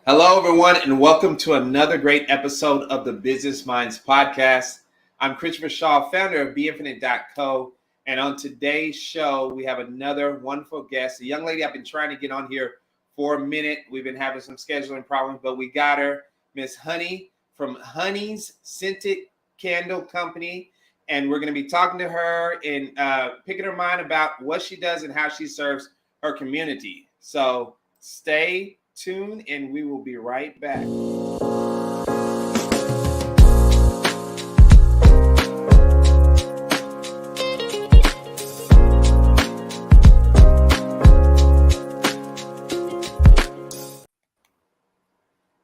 Hello, everyone, and welcome to another great episode of the Business Minds Podcast. I'm Christopher Shaw, founder of BeInfinite.co, and on today's show, we have another wonderful guest, a young lady I've been trying to get on here for a minute. We've been having some scheduling problems, but we got her, Miss Honey from Honey's Scented Candle Company, and we're going to be talking to her and picking her mind about what she does and how she serves her community. So stay tuned and we will be right back.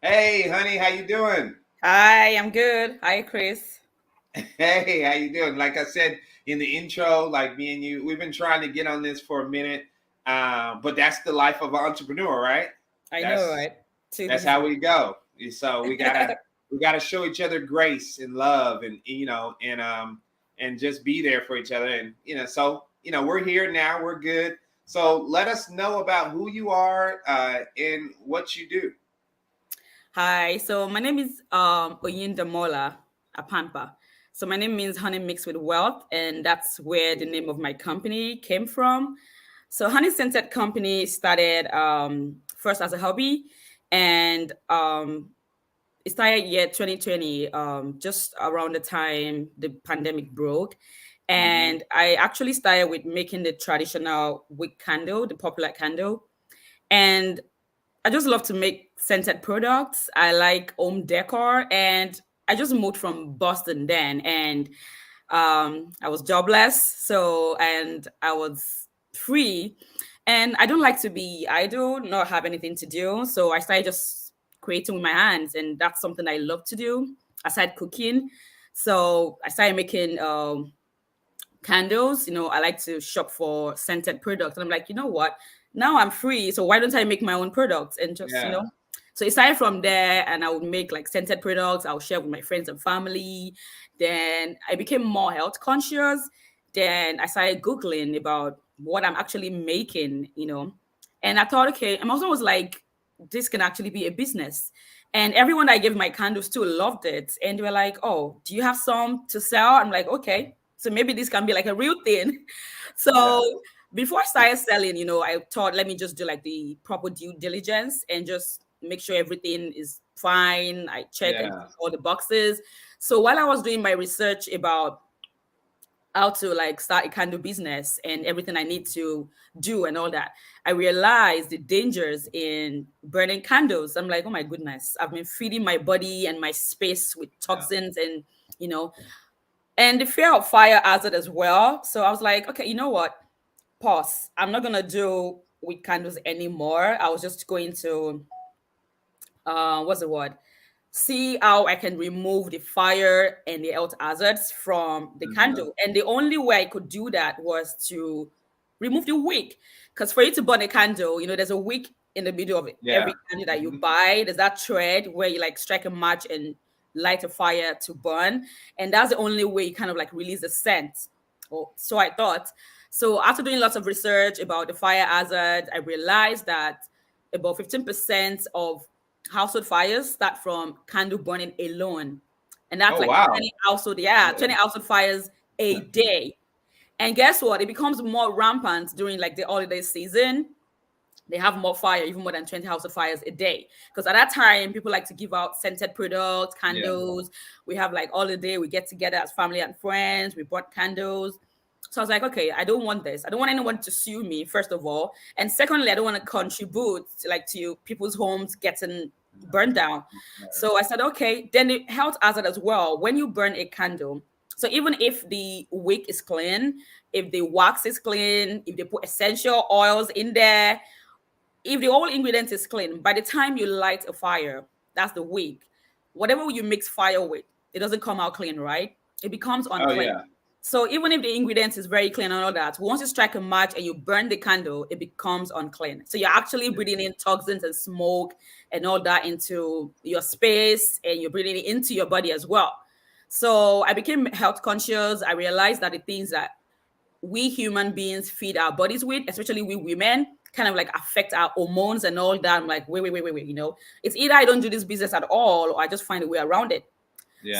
Hey, honey, how you doing? Hi, I'm good. Hi, Chris. Hey, how you doing? Like I said in the intro, like me and you, we've been trying to get on this for a minute, but that's the life of an entrepreneur, right? I know, right? Too That's busy. how we go. So we gotta show each other grace and love, and and just be there for each other. And so we're here now. We're good. So let us know about who you are and what you do. Hi, so my name is Oyindamola Apampa. So my name means honey mixed with wealth, and that's where the name of my company came from. So Honey Scented Company started first as a hobby, and it started year 2020, just around the time the pandemic broke. And I actually started with making the traditional wick candle, the popular candle. And I just love to make scented products. I like home decor, and I just moved from Boston then, and I was jobless, and I was free, and I don't like to be idle, not have anything to do. So I started just creating with my hands, and that's something I love to do aside cooking. So I started making candles. I like to shop for scented products. And I'm like, you know what? Now I'm free. So why don't I make my own products and just. So it started from there, and I would make like scented products. I'll share with my friends and family. Then I became more health conscious. Then I started Googling about what I'm actually making. And I thought, okay, I'm also was like, this can actually be a business. And everyone I gave my candles to loved it. And they were like, oh, do you have some to sell? I'm like, okay. So maybe this can be like a real thing. So before I started selling, I thought, let me just do like the proper due diligence and just make sure everything is fine. I check and tick all the boxes. So while I was doing my research about how to like start a candle business and everything I need to do and all that, I realized the dangers in burning candles. I'm like, oh my goodness, I've been feeding my body and my space with toxins and you know and the fear of fire hazard as well. So I was like, okay, you know what? Pause. I'm not gonna do with candles anymore. I was just going to what's the word? See how I can remove the fire and the health hazards from the candle. And the only way I could do that was to remove the wick. Because for you to burn a candle, there's a wick in the middle of every candle that you buy. There's that thread where you like strike a match and light a fire to burn. And that's the only way you kind of like release the scent. Oh, so I thought. So after doing lots of research about the fire hazard, I realized that about 15% of household fires start from candle burning alone. And that's 20 household fires a day. And guess what? It becomes more rampant during like the holiday season. They have more fire, even more than 20 household fires a day. Because at that time, people like to give out scented products, candles. We have like holiday, we get together as family and friends, we bought candles. So I was like, okay, I don't want this. I don't want anyone to sue me, first of all. And secondly, I don't want to contribute to people's homes getting burned down. So I said, okay, then the health hazard as well. When you burn a candle, so even if the wick is clean, if the wax is clean, if they put essential oils in there, if the whole ingredient is clean, by the time you light a fire, that's the wick. Whatever you mix fire with, it doesn't come out clean, right? It becomes unclean. So even if the ingredients is very clean and all that, once you strike a match and you burn the candle, it becomes unclean. So you're actually breathing in toxins and smoke and all that into your space, and you're breathing it into your body as well. So I became health conscious. I realized that the things that we human beings feed our bodies with, especially we women, kind of like affect our hormones and all that. I'm like, wait, you know, it's either I don't do this business at all or I just find a way around it.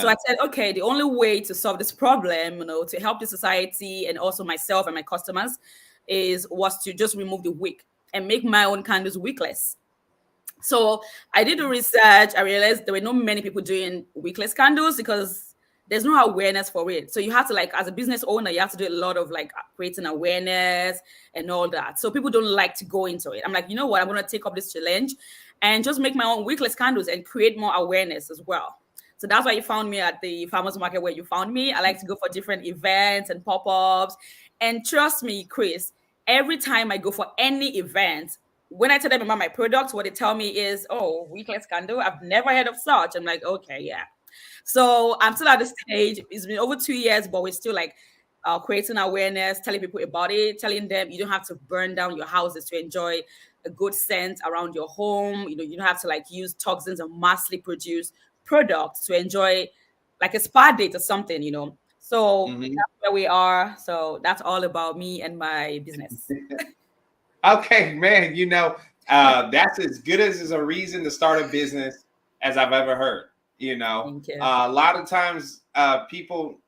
So I said, okay, the only way to solve this problem, you know, to help the society and also myself and my customers was to just remove the wick and make my own candles wickless. So I did the research. I realized there were not many people doing wickless candles because there's no awareness for it. So you have to, like, as a business owner, you have to do a lot of like creating awareness and all that. So people don't like to go into it. I'm like, you know what? I'm going to take up this challenge and just make my own wickless candles and create more awareness as well. So that's why you found me at the farmers market where you found me. I like to go for different events and pop-ups. And trust me, Chris, every time I go for any event, when I tell them about my products, what they tell me is, oh, wickless candle, I've never heard of such. I'm like, okay, yeah. So I'm still at the stage. It's been over 2 years, but we're still like creating awareness, telling people about it, telling them you don't have to burn down your houses to enjoy a good scent around your home. You know, you don't have to like use toxins and massively produce products to enjoy like a spa date or something, you know. So that's where we are. So that's all about me and my business. Okay, man, you know, that's as good as a reason to start a business as I've ever heard. You know, a lot of times people,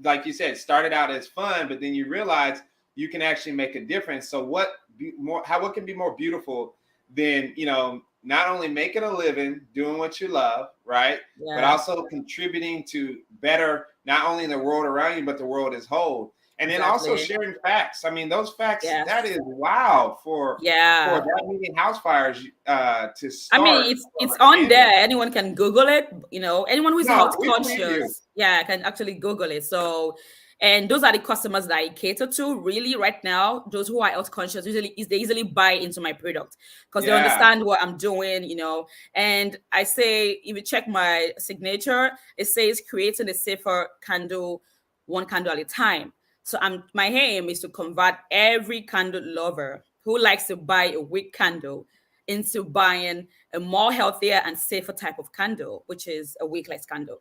like you said, started out as fun, but then you realize you can actually make a difference. So what can be more beautiful than, you know, not only making a living, doing what you love, right? Yeah. But also contributing to better, not only the world around you, but the world as whole. And then also sharing facts. I mean, those facts, that is wow for that many house fires to start. I mean, it's on there. Anyone can Google it. You know, anyone who's health conscious, can actually Google it. So, and those are the customers that I cater to really right now. Those who are health conscious, they easily buy into my product because they understand what I'm doing, you know. And I say, if you check my signature, it says creating a safer candle, one candle at a time. So my aim is to convert every candle lover who likes to buy a wick candle into buying a more healthier and safer type of candle, which is a wickless candle.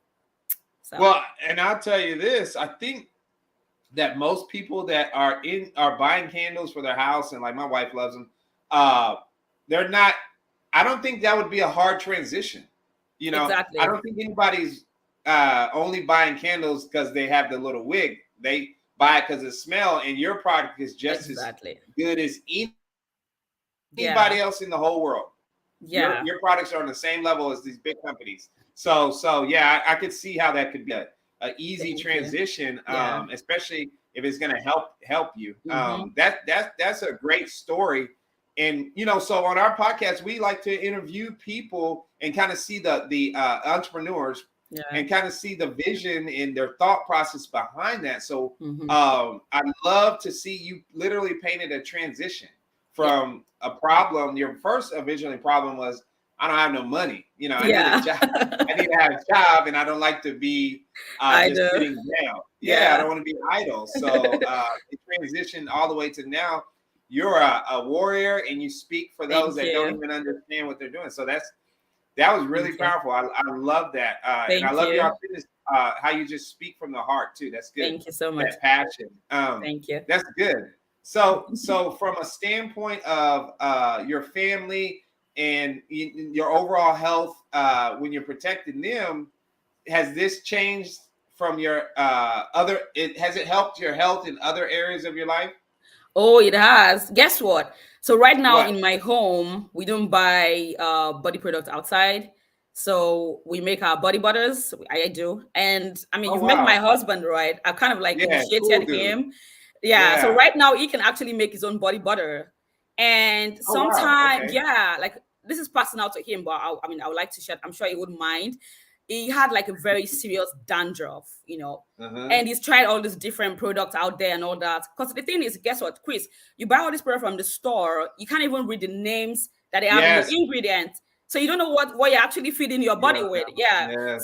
So. Well, and I'll tell you this, I think that most people that are buying candles for their house, and like my wife loves them, they're not, I don't think that would be a hard transition. You know, I don't think anybody's only buying candles because they have the little wig. They buy it because of smell, and your product is just as good as anybody else in the whole world. Yeah, your products are on the same level as these big companies. So yeah, I could see how that could be a easy transition, especially if it's going to help you. That's a great story. And you know, so on our podcast, we like to interview people and kind of see the entrepreneurs. And kind of see the vision and their thought process behind that. So I'd love to see you literally painted a transition from a problem. Your first originally problem was, I don't have no money. You know, I need a job. I need to have a job, and I don't like to be just sitting down. I don't want to be idle. So it transitioned all the way to now. You're a warrior, and you speak for those that don't even understand what they're doing. So that was really powerful. I love that. And I love your authenticity, how you just speak from the heart too. That's good. Thank you so much. That passion. Thank you. That's good. So from a standpoint of your family and your overall health, when you're protecting them, has this changed from your has it helped your health in other areas of your life? Oh, it has. Guess what? So right now in my home, we don't buy body products outside. So we make our body butters. I do. And I mean, you've met my husband, right? I kind of like initiated him. Yeah. So right now he can actually make his own body butter. And sometimes, like this is passing out to him, but I mean, I would like to share. I'm sure he wouldn't mind. He had like a very serious dandruff, you know, and he's tried all these different products out there and all that. Because the thing is, guess what, Chris? You buy all this product from the store, you can't even read the names that they have in the ingredients. So you don't know what you're actually feeding your body with.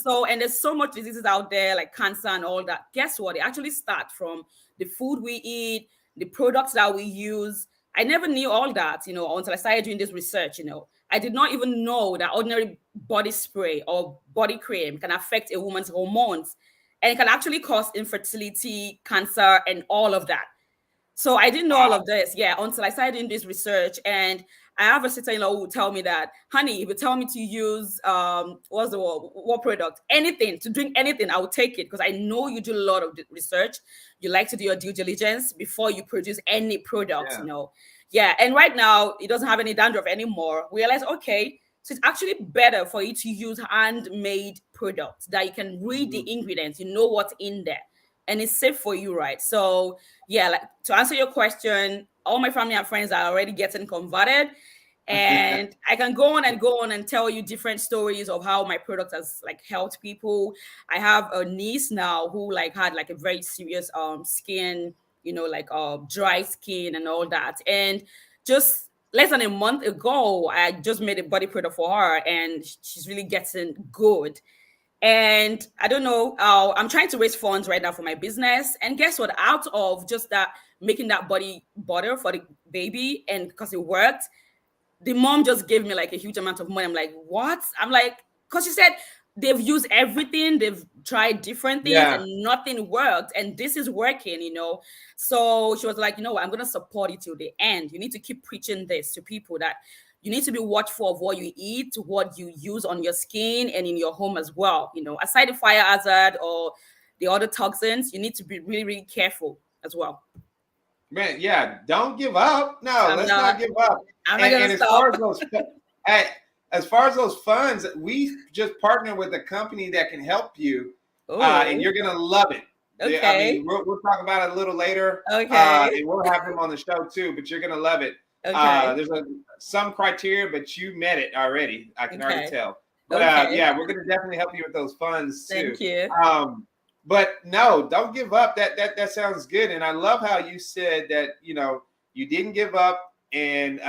So, and there's so much diseases out there like cancer and all that. Guess what? They actually start from the food we eat, the products that we use. I never knew all that, you know, until I started doing this research, you know. I did not even know that ordinary body spray or body cream can affect a woman's hormones, and it can actually cause infertility, cancer, and all of that. So I didn't know all Wow. of this, until I started doing this research. And I have a sister-in-law who would tell me that, honey, if you tell me to use what's the word, what product, anything, to drink anything, I will take it, because I know you do a lot of research. You like to do your due diligence before you produce any product, Yeah. Yeah, and right now it doesn't have any dandruff anymore. We realize, okay, so it's actually better for you to use handmade products that you can read the ingredients, you know what's in there, and it's safe for you, right? So yeah, like, to answer your question, all my family and friends are already getting converted. And I can go on and tell you different stories of how my product has like helped people. I have a niece now who like had like a very serious skin, like dry skin and all that. And just less than a month ago, I just made a body product for her, and she's really getting good. And I don't know, I'm trying to raise funds right now for my business. And guess what? Out of just that, making that body butter for the baby, and because it worked, the mom just gave me like a huge amount of money. I'm like, what? I'm like, because she said they've used everything, they've tried different things, Yeah. and nothing worked. And this is working, So she was like, you know what? I'm going to support you till the end. You need to keep preaching this to people, that you need to be watchful of what you eat, what you use on your skin and in your home as well. Aside the fire hazard or the other toxins, you need to be really, really careful as well. Man, yeah, don't give up. No, let's not give up. I'm not And gonna as stop. far as those, as far as those funds, we just partner with a company that can help you, and you're gonna love it. Okay. I mean, we'll talk about it a little later. Okay. And we'll have them on the show too, but you're gonna love it. Okay. There's some criteria, but you met it already. I can already tell. But Okay. yeah, we're gonna definitely help you with those funds too. Thank you. But no, don't give up. That sounds good. And I love how you said that, you didn't give up, and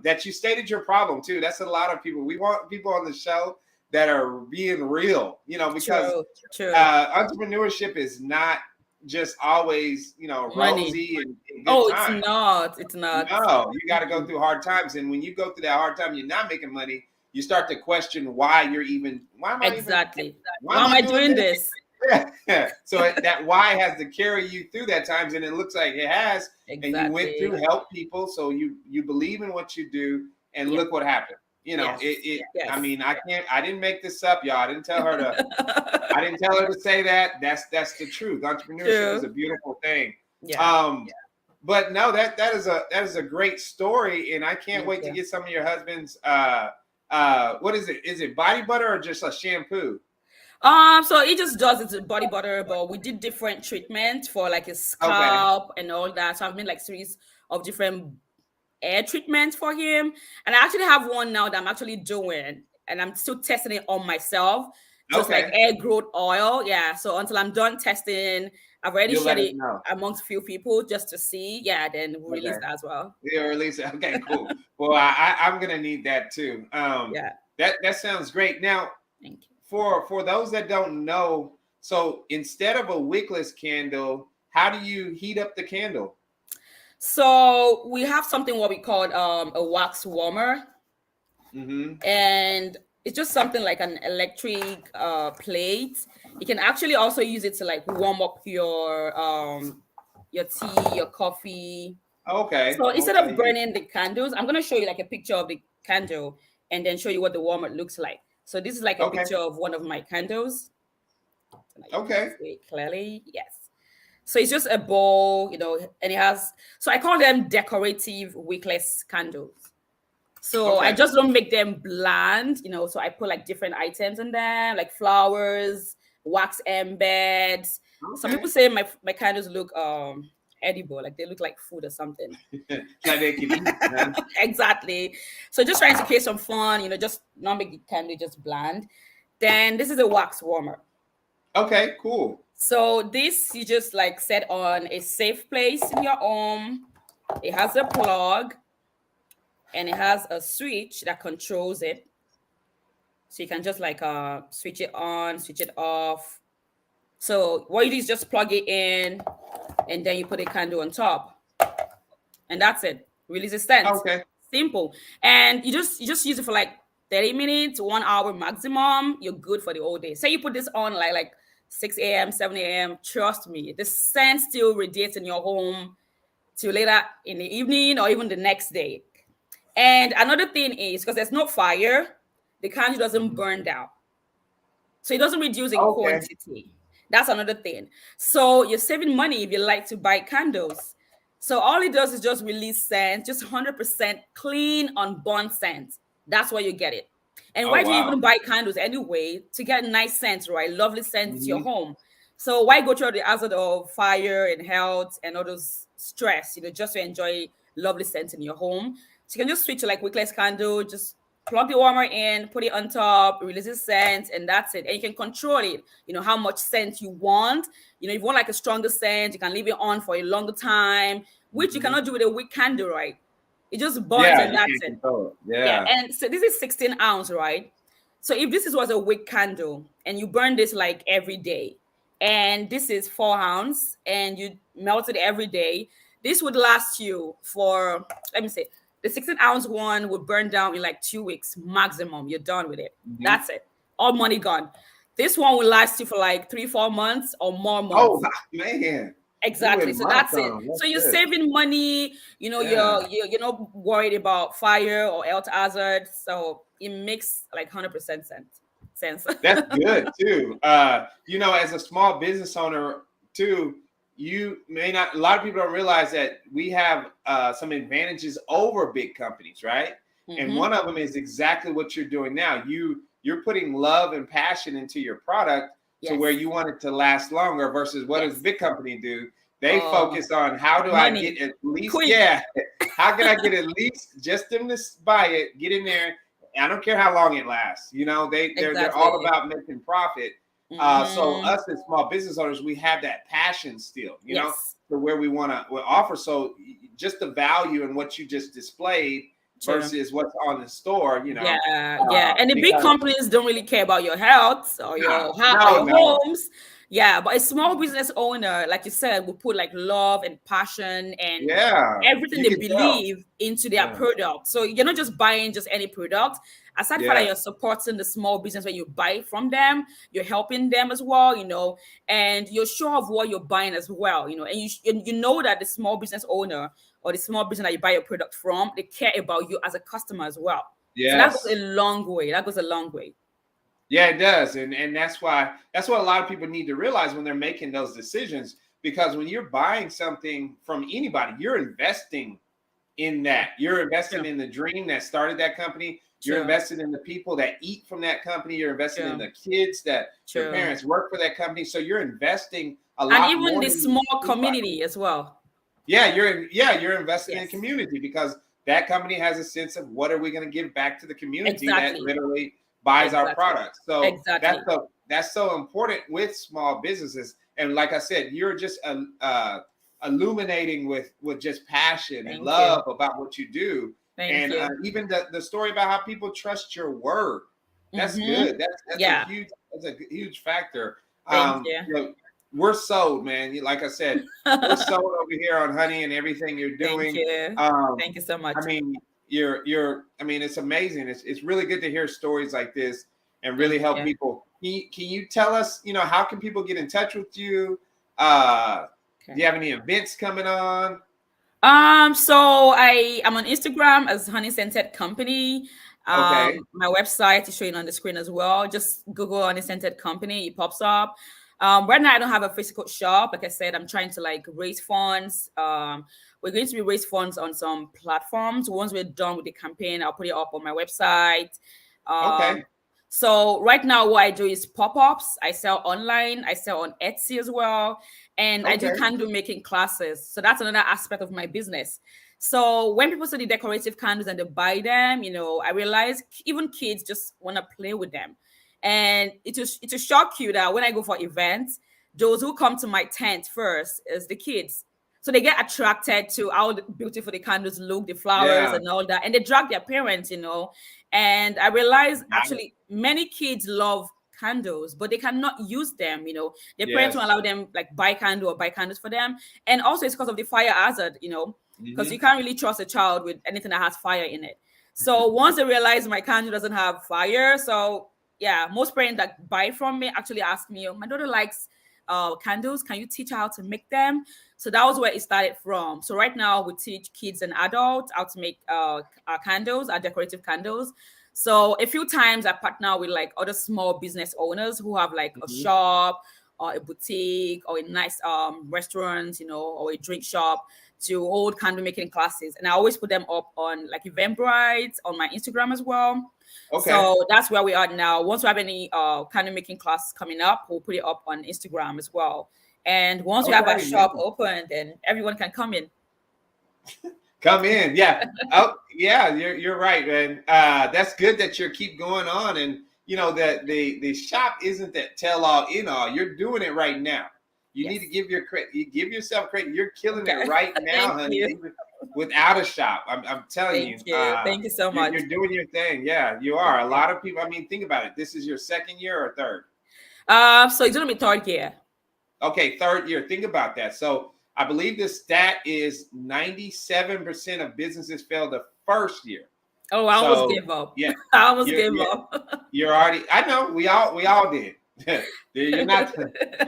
that you stated your problem too. That's a lot of people. We want people on the show that are being real, because True. Entrepreneurship is not just always, rosy and good times. It's not. No, you got to go through hard times. And when you go through that hard time, you're not making money. You start to question why am I doing this? Yeah. So that why has to carry you through that times, and it looks like it has. Exactly. And you went through help people, so you believe in what you do, and look what happened. Yes. I mean, I didn't make this up, y'all. I didn't tell her to say that. That's the truth. Entrepreneurship is a beautiful thing. Yeah. But no, that is a great story, and I can't wait to get some of your husband's what is it? Is it body butter or just a shampoo? So he just does it body butter, but we did different treatment for like his scalp and all that. So I've made like series of different hair treatments for him, and I actually have one now that I'm actually doing, and I'm still testing it on myself, just like hair growth oil. Yeah. So until I'm done testing, I've already shared it amongst a few people just to see. Yeah, then we'll release that as well. Yeah, release it. Okay, cool. Well, I'm gonna need that too. Yeah. That sounds great. Now, thank you. For those that don't know, so instead of a wickless candle, how do you heat up the candle? So we have something what we call a wax warmer, and it's just something like an electric plate. You can actually also use it to like warm up your tea, your coffee. Okay. So instead of burning the candles, I'm gonna show you like a picture of the candle and then show you what the warmer looks like. So this is like a picture of one of my candles. Okay. Clearly, yes. So it's just a bowl, and it has. So I call them decorative wickless candles. So I just don't make them bland, So I put like different items in there, like flowers, wax embeds. Some people say my candles look edible, like they look like food or something. Exactly. So just trying to create some fun, just not make the candle just bland. Then this is a wax warmer. Okay, cool. So this you just like set on a safe place in your home. It has a plug and it has a switch that controls it. So you can just like switch it on, switch it off. So what you do is just plug it in and then you put a candle on top. And that's it. Release a scent. Okay. Simple. And you just use it for like 30 minutes, 1 hour maximum. You're good for the whole day. Say you put this on like 6 a.m., 7 a.m. Trust me, the scent still radiates in your home till later in the evening or even the next day. And another thing is because there's no fire, the candle doesn't burn down. So it doesn't reduce in Okay. quantity. That's another thing. So you're saving money if you like to buy candles. So all it does is just release scent, just 100% clean, unburned scent. That's why you get it. And why do you even buy candles anyway? To get nice scents, right? Lovely scents to your home. So why go through the hazard of fire and health and all those stress, just to enjoy lovely scents in your home? So you can just switch to like wickless candle, just plug the warmer in, put it on top, releases scent, and that's it. And you can control it, how much scent you want. If you want like a stronger scent, you can leave it on for a longer time, which you cannot do with a wick candle, right? It just burns and that's it. Yeah. And so this is 16 ounce, right? So if this was a wick candle and you burn this like every day, and this is 4 ounce and you melt it every day, this would last you for, let me say, the 16 ounce one would burn down in like 2 weeks maximum. You're done with it. That's it. All money gone. This one will last you for like 3-4 months or more months. Oh man. Exactly. So that's it. So you're saving money. You're not worried about fire or health hazards. So it makes like 100% sense. That's good too. As a small business owner too, you may not, a lot of people don't realize that we have some advantages over big companies, right? And one of them is exactly what you're doing now. You're putting love and passion into your product to where you want it to last longer versus what does a big company do? They focus on how do money. I get at least, how can I get at least just them to buy it, get in there. I don't care how long it lasts. They're all about making profit. So us as small business owners, we have that passion still, to where we want to offer. So just the value in what you just displayed versus what's on the store, And the big companies don't really care about your health or your homes. Yeah, but a small business owner, like you said, will put like love and passion and everything they believe into their product. So you're not just buying just any product. Aside from that, you're supporting the small business when you buy from them, you're helping them as well, and you're sure of what you're buying as well, and you know that the small business owner or the small business that you buy your product from, they care about you as a customer as well. So that goes a long way. Yeah, it does. And that's what a lot of people need to realize when they're making those decisions, because when you're buying something from anybody, you're investing in that. You're investing in the dream that started that company. You're invested in the people that eat from that company. You're invested in the kids that their parents work for that company. So you're investing a lot. And even the small community as well. Yeah, you're investing in the community because that company has a sense of what are we going to give back to the community that literally buys our products. So that's so important with small businesses. And like I said, you're just illuminating with just passion and love about what you do. Even the story about how people trust your word. That's good. That's a huge factor. We're sold, man. Like I said, we're sold over here on Honey and everything you're doing. Thank you so much. I mean, it's amazing. It's really good to hear stories like this and really help people. Can you tell us, how can people get in touch with you? Do you have any events coming on? So I'm on Instagram as Honey Scented Company. My website is showing on the screen as well. Just Google Honey Scented Company, it pops up. Right now I don't have a physical shop. Like I said, I'm trying to raise funds. We're going to raise funds on some platforms. Once we're done with the campaign, I'll put it up on my website. So right now what I do is pop-ups. I sell online. I sell on Etsy as well. And I do candle making classes. So that's another aspect of my business. So when people see the decorative candles and they buy them, I realize even kids just want to play with them. And it will shock you that when I go for events, those who come to my tent first is the kids. So they get attracted to how beautiful the candles look, the flowers and all that. And they drag their parents, And I realized actually many kids love candles, but they cannot use them, Their parents won't allow them buy candles for them. And also it's because of the fire hazard, because you can't really trust a child with anything that has fire in it. So once they realize my candle doesn't have fire, so most parents that buy from me actually ask me, my daughter likes candles. Can you teach her how to make them? So that was where it started from. So right now we teach kids and adults how to make our candles, our decorative candles. So a few times I partner with like other small business owners who have like a shop or a boutique or a nice restaurant, or a drink shop, to hold candle making classes. And I always put them up on like Eventbrite, on my Instagram as well. Okay. So that's where we are now. Once we have any candle making classes coming up, we'll put it up on Instagram as well. And once we have our shop open, then everyone can come in. Come in, yeah. Oh, yeah, you're right, man. That's good that you keep going on, and that the shop isn't that tell all in all. You're doing it right now. You need to give yourself credit. You're killing it right now, honey. Without a shop, I'm telling you. Thank you so much. You're doing your thing. Yeah, you are. A lot of people. I mean, think about it. This is your second year or third? So it's gonna be third year. Okay, third year. Think about that. So I believe the stat is 97% of businesses fail the first year. Oh, I almost gave up. Yeah, I almost gave up. You're already. I know. We all did. You're not.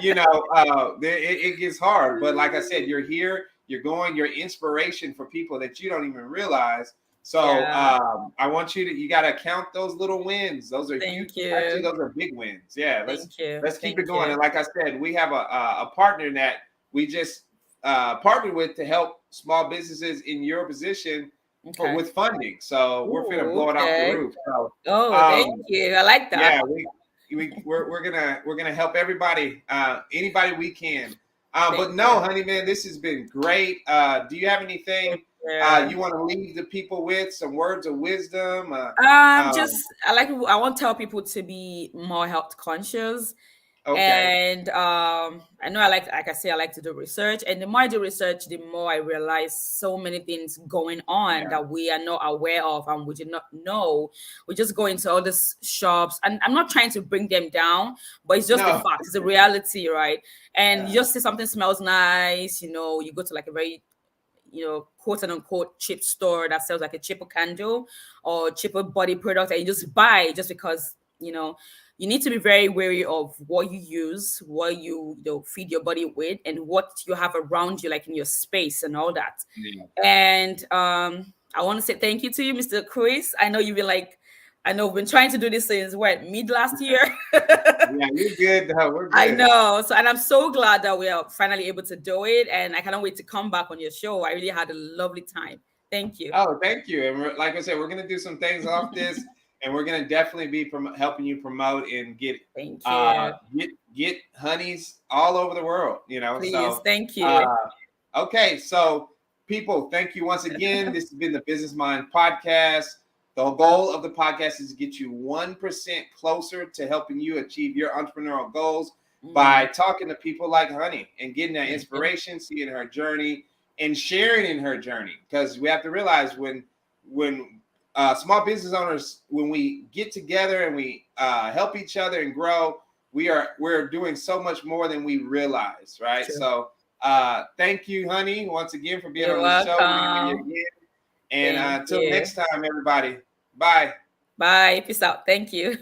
It gets hard. But like I said, you're here. You're going. You're inspiration for people that you don't even realize. So I want you got to count those little wins. Those are huge. Actually, those are big wins. Yeah. Let's keep it going. And like I said, we have a partner that we just partnered with to help small businesses in your position with funding. So we're going to blow it off the roof. So, thank you. I like that. Yeah, we're gonna help everybody, anybody we can. But no, honey, man, this has been great. Do you have anything you want to leave the people with? Some words of wisdom? I want to tell people to be more health conscious. Okay. And I know I like to do research, and the more I do research, the more I realize so many things going on that we are not aware of and we did not know. We just go into all these shops, and I'm not trying to bring them down, but it's just the fact, it's a reality, right? And you just see something smells nice, you go to like a very quote unquote cheap store that sells like a cheaper candle or cheaper body product, and you just buy it just because you need to be very wary of what you use, what you feed your body with, and what you have around you, like in your space and all that. Yeah. And I want to say thank you to you, Mr. Chris. I know you've been trying to do this since mid last year. Yeah, you're good. We're good. I know. So, and I'm so glad that we are finally able to do it. And I cannot wait to come back on your show. I really had a lovely time. Thank you. Oh, thank you. And like I said, we're going to do some things off this. And we're going to definitely be helping you promote and get honeys all over the world, Please, so thank you. Okay, so people, thank you once again. This has been the Business Mind Podcast. The goal of the podcast is to get you 1% closer to helping you achieve your entrepreneurial goals by talking to people like Honey and getting that inspiration, seeing her journey and sharing in her journey. Because we have to realize when small business owners, when we get together and we help each other and grow, we're doing so much more than we realize, right? Sure. So thank you, Honey, once again for being on the show. And until next time, everybody. Bye. Bye. Peace out. Thank you.